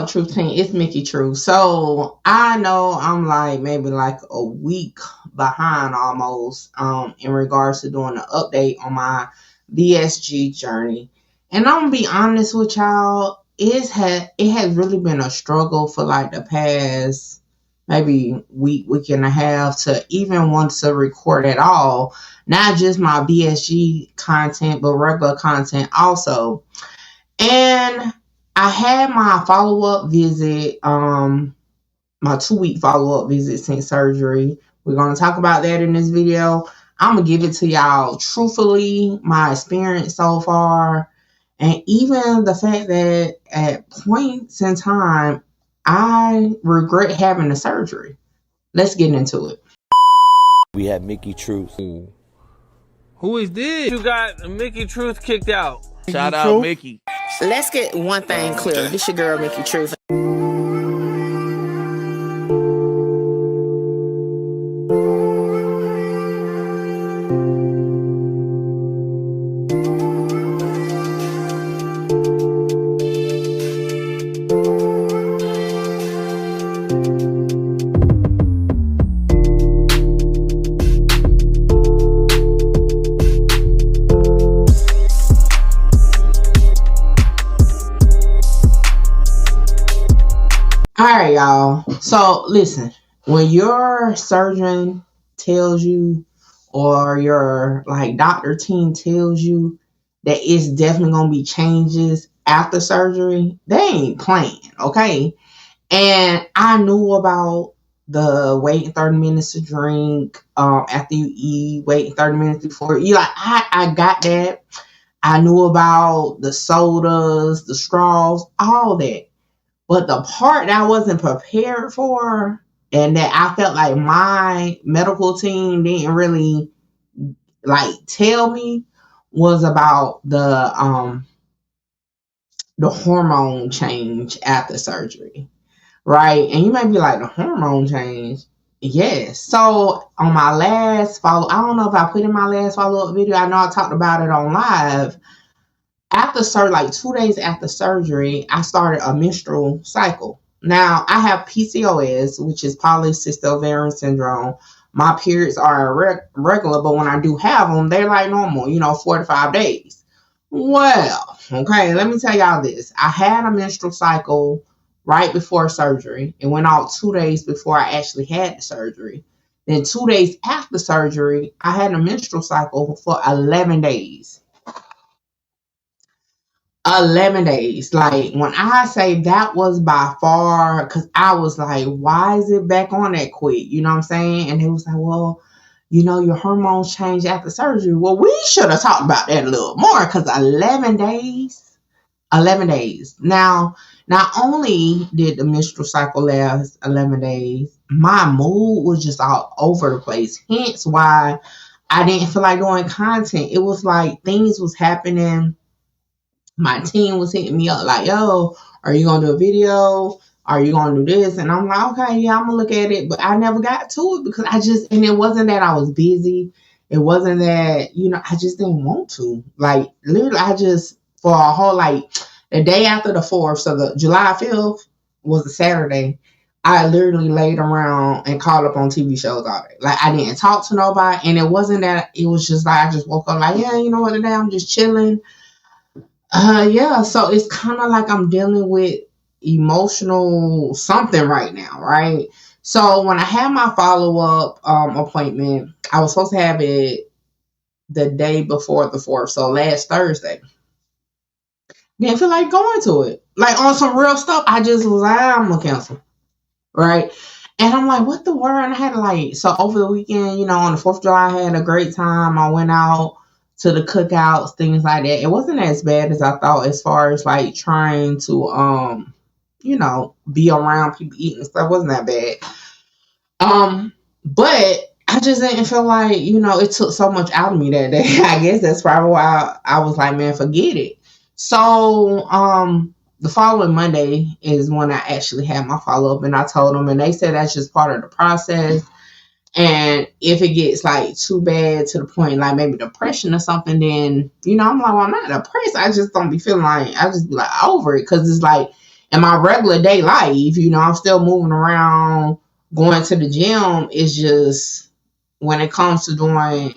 up, Truth Team? It's Mickey True. So I know I'm like maybe like a week behind almost in regards to doing an update on my VSG journey. And I'm gonna be honest with y'all, it has really been a struggle for like the past maybe week and a half to even want to record at all. Not just my VSG content, but regular content also. And I had my follow up visit, my 2 week follow up visit since surgery. We're gonna talk about that in this video. I'm gonna give it to y'all truthfully, my experience so far, and even the fact that at points in time I regret having the surgery. Let's get into it. We have Mickey Truth. Who is this? You got Mickey Truth kicked out. Shout out Mickey. Let's get one thing clear. This your girl, Mickey Truth. Alright, y'all. So listen, when your surgeon tells you or your like doctor team tells you that it's definitely gonna be changes after surgery, they ain't playing, okay? And I knew about the waiting 30 minutes to drink after you eat, waiting 30 minutes before you like I got that. I knew about the sodas, the straws, all that. But the part that I wasn't prepared for and that I felt like my medical team didn't really like tell me was about the hormone change after surgery. Right? And you might be like, the hormone change? Yes. So on my last follow, I don't know if I put in my last follow-up video. I know I talked about it on live. After surgery, like 2 days after surgery, I started a menstrual cycle. Now, I have PCOS, which is polycystic ovarian syndrome. My periods are regular, but when I do have them, they're like normal, 4 to 5 days. Well, okay, let me tell y'all this. I had a menstrual cycle right before surgery. It went out 2 days before I actually had the surgery. Then 2 days after surgery, I had a menstrual cycle for 11 days. 11 days. Like, when I say that was by far, because I was like, why is it back on that quick? You know what I'm saying? And it was like, well, your hormones change after surgery. Well, we should have talked about that a little more, because 11 days. 11 days. Now, not only did the menstrual cycle last 11 days, my mood was just all over the place. Hence why I didn't feel like doing content. It was like things was happening. My team was hitting me up like, yo, are you going to do a video? Are you going to do this? And I'm like, okay, yeah, I'm going to look at it. But I never got to it because and it wasn't that I was busy. It wasn't that, I just didn't want to. Like, literally, for a whole, like, the day after the 4th, so the July 5th was a Saturday, I literally laid around and caught up on TV shows all day. Like, I didn't talk to nobody. And it wasn't that, it was just like, I just woke up like, yeah, you know what, today I'm just chilling. Yeah, so it's kind of like I'm dealing with emotional something right now, right? So when I had my follow-up appointment, I was supposed to have it the day before the 4th, so last Thursday. Didn't feel like going to it. Like, on some real stuff, I just was like, I'm going to cancel, right? And I'm like, what the word? And I had so over the weekend, on the 4th of July, I had a great time. I went out to the cookouts, things like that. It wasn't as bad as I thought as far as like trying to be around people eating stuff. It wasn't that bad. But I just didn't feel like, it took so much out of me that day. I guess that's probably why I was like, man, forget it. So the following Monday is when I actually had my follow-up, and I told them, and they said that's just part of the process. And if it gets like too bad to the point like maybe depression or something, then I'm like, well, I'm not depressed. I just don't be feeling like, I just be like over it, because it's like in my regular day life, you know, I'm still moving around, going to the gym. It's just when it comes to doing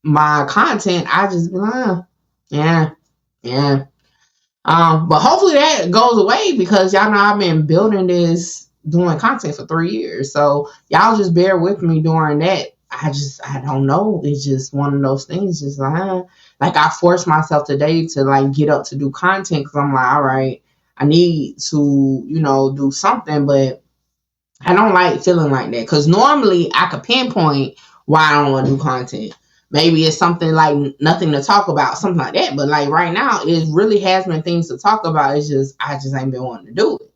my content, I just be like, yeah, yeah. But hopefully that goes away because y'all know I've been building this doing content for 3 years. So y'all just bear with me during that. I don't know. It's just one of those things. Just like I forced myself today to like get up to do content because I'm like, all right, I need to, you know, do something, but I don't like feeling like that because normally I could pinpoint why I don't want to do content. Maybe it's something like nothing to talk about, something like that. But like right now, it really has been things to talk about. It's just I just ain't been wanting to do it.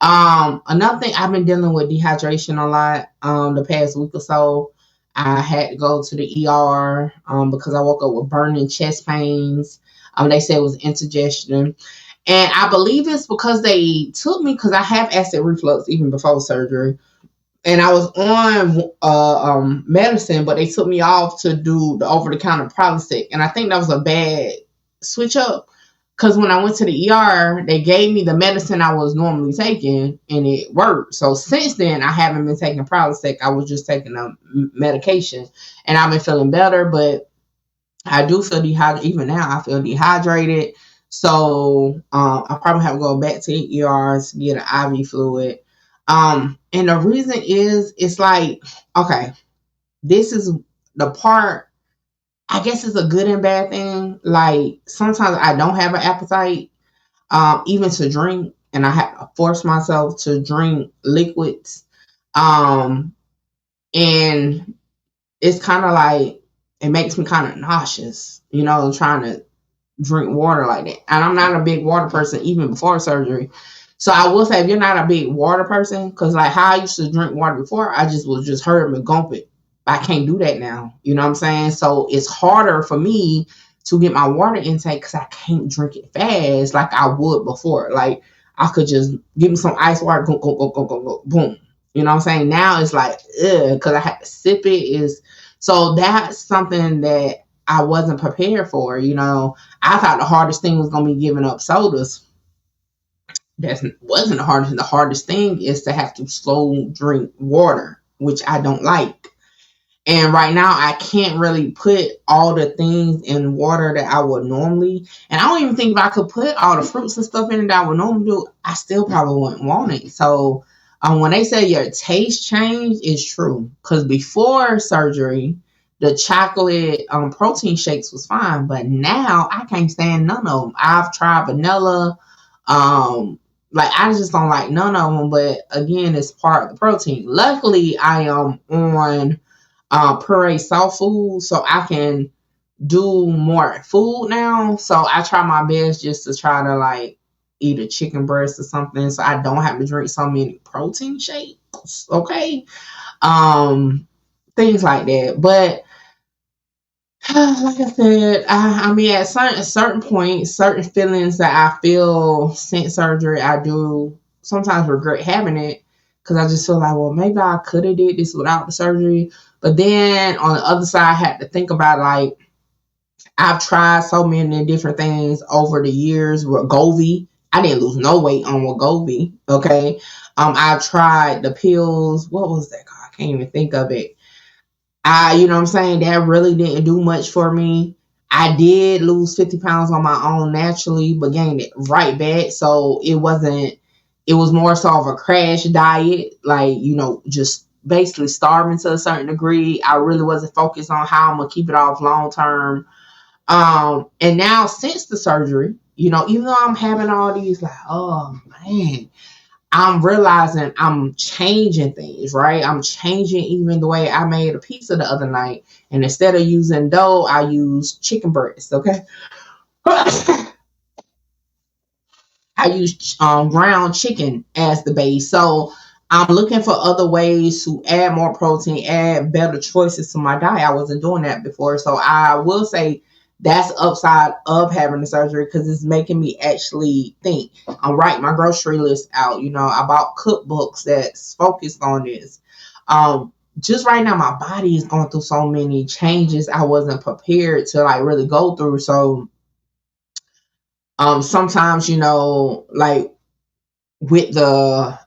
Another thing, I've been dealing with dehydration a lot. The past week or so, I had to go to the ER because I woke up with burning chest pains. They said it was indigestion. And I believe it's because they took me because I have acid reflux even before surgery. And I was on medicine, but they took me off to do the over-the-counter Prilosec. And I think that was a bad switch up because when I went to the ER, they gave me the medicine I was normally taking, and it worked. So since then, I haven't been taking Prilosec. I was just taking a medication, and I've been feeling better. But I do feel dehydrated. Even now, I feel dehydrated. So I probably have to go back to the ER to get an IV fluid. And the reason is, it's like, okay, this is the part, I guess it's a good and bad thing. Like, sometimes I don't have an appetite, even to drink, and I have to force myself to drink liquids. And it's kind of like, it makes me kind of nauseous, you know, trying to drink water like that. And I'm not a big water person even before surgery. So I will say, if you're not a big water person, because like how I used to drink water before, I just was just hurting and gulp it. I can't do that now. You know what I'm saying? So it's harder for me to get my water intake because I can't drink it fast like I would before. Like I could just give me some ice water, go, go, go, go, go, go, boom. You know what I'm saying? Now it's like, because I had to sip it. So that's something that I wasn't prepared for. You know, I thought the hardest thing was going to be giving up sodas. That wasn't the hardest. The hardest thing is to have to slow drink water, which I don't like. And right now, I can't really put all the things in water that I would normally. And I don't even think if I could put all the fruits and stuff in it that I would normally do, I still probably wouldn't want it. So when they say your taste change, it's true. Because before surgery, the chocolate protein shakes was fine. But now, I can't stand none of them. I've tried vanilla. Like, I just don't like none of them. But again, it's part of the protein. Luckily, I am on puree soft food, so I can do more food now. So I try my best just to try to like eat a chicken breast or something, so I don't have to drink so many protein shakes. Okay, things like that. But like I said, I mean, at certain points, certain feelings that I feel since surgery, I do sometimes regret having it because I just feel like, well, maybe I could have did this without the surgery. But then on the other side, I had to think about like I've tried so many different things over the years. Wegovy, I didn't lose no weight on Wegovy. Okay, I tried the pills. What was that called? I can't even think of it. You know what I'm saying? That really didn't do much for me. I did lose 50 pounds on my own naturally, but gained it right back. So it was more so of a crash diet, like, you know, just basically starving to a certain degree. I really wasn't focused on how I'm going to keep it off long term. And now since the surgery, you know, even though I'm having all these like, oh man, I'm realizing I'm changing things, right? I'm changing even the way I made a pizza the other night. And instead of using dough, I use chicken breast, okay? I use ground chicken as the base. So I'm looking for other ways to add more protein, add better choices to my diet. I wasn't doing that before. So I will say that's upside of having the surgery because it's making me actually think. I'm writing my grocery list out. You know, I bought cookbooks that's focused on this. Just right now, my body is going through so many changes I wasn't prepared to like really go through. So sometimes, you know, like with the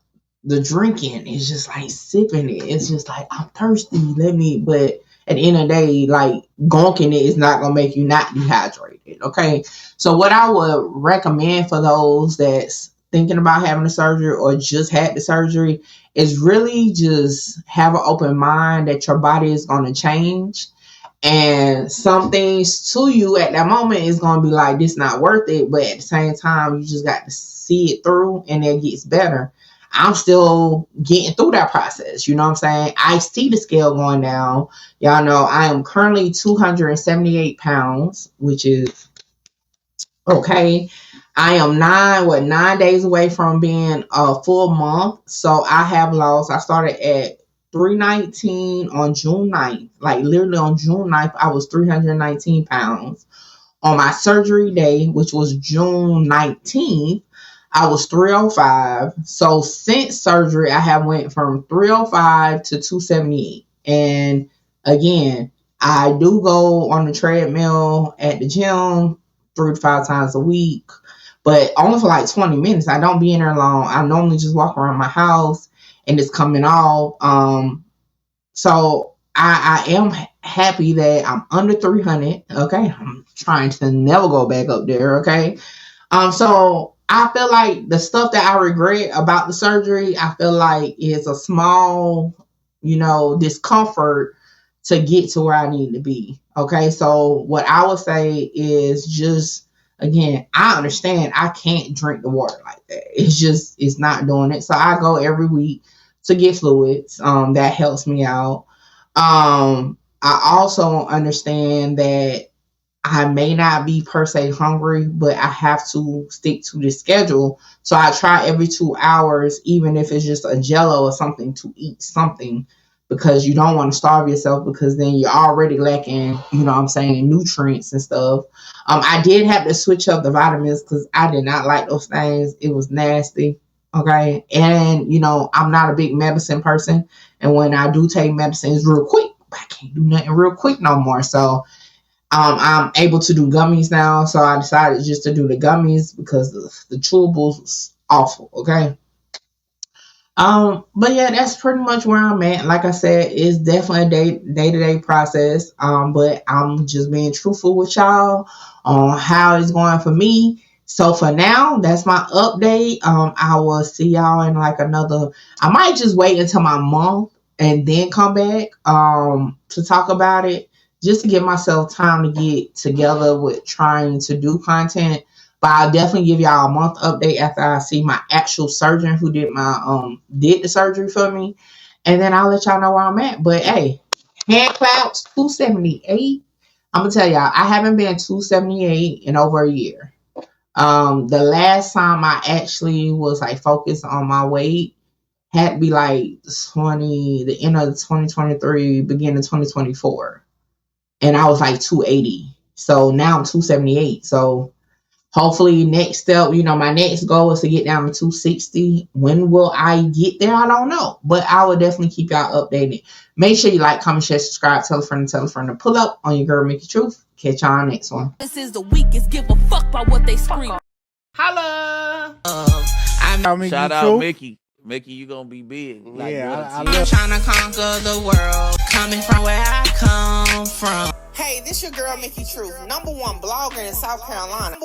drinking, it's just like sipping it. It's just like, I'm thirsty. But at the end of the day, like, gonking it is not gonna make you not dehydrated. Okay. So what I would recommend for those that's thinking about having a surgery or just had the surgery is really just have an open mind that your body is gonna change. And some things to you at that moment is gonna be like, this not worth it. But at the same time, you just got to see it through and it gets better. I'm still getting through that process. You know what I'm saying? I see the scale going down. Y'all know I am currently 278 pounds, which is okay. I am 9 days away from being a full month. So I have lost, I started at 319 on June 9th. Like literally on June 9th, I was 319 pounds. On my surgery day, which was June 19th, I was 305. So since surgery, I have went from 305 to 278. And again, I do go on the treadmill at the gym 3 to 5 times a week, but only for like 20 minutes. I don't be in there long. I normally just walk around my house and it's coming off. So I am happy that I'm under 300. Okay. I'm trying to never go back up there. Okay. So I feel like the stuff that I regret about the surgery, I feel like is a small, discomfort to get to where I need to be. Okay. So what I would say is just, again, I understand I can't drink the water like that. It's not doing it. So I go every week to get fluids. That helps me out. I also understand that I may not be per se hungry, but I have to stick to the schedule. So I try every 2 hours, even if it's just a Jello or something, to eat something, because you don't want to starve yourself, because then you're already lacking, nutrients and stuff. I did have to switch up the vitamins because I did not like those things. It was nasty. Okay. And, I'm not a big medicine person. And when I do take medicine, it's real quick. I can't do nothing real quick no more. So I'm able to do gummies now. So I decided just to do the gummies because the chewables was awful. Okay. But yeah, that's pretty much where I'm at. Like I said, it's definitely a day-to-day process. But I'm just being truthful with y'all on how it's going for me. So for now, that's my update. I will see y'all in like I might just wait until my month and then come back to talk about it, just to give myself time to get together with trying to do content. But I'll definitely give y'all a month update after I see my actual surgeon who did the surgery for me. And then I'll let y'all know where I'm at. But hey, hand claps, 278. I'm gonna tell y'all, I haven't been 278 in over a year. The last time I actually was like focused on my weight had to be like the end of 2023, beginning of 2024. And I was like 280. So now I'm 278. So hopefully next step, my next goal is to get down to 260. When will I get there? I don't know. But I will definitely keep y'all updated. Make sure you like, comment, share, subscribe, tell a friend to pull up on your girl, Mickey Truth. Catch y'all next one. This is the weakest. Give a fuck about what they scream. Holla! Shout out Mickey. Mickey, you gonna be big. Like I'm trying to conquer the world, coming from where I come from. Hey, this your girl, Mickey Truth, #1 blogger in South Carolina.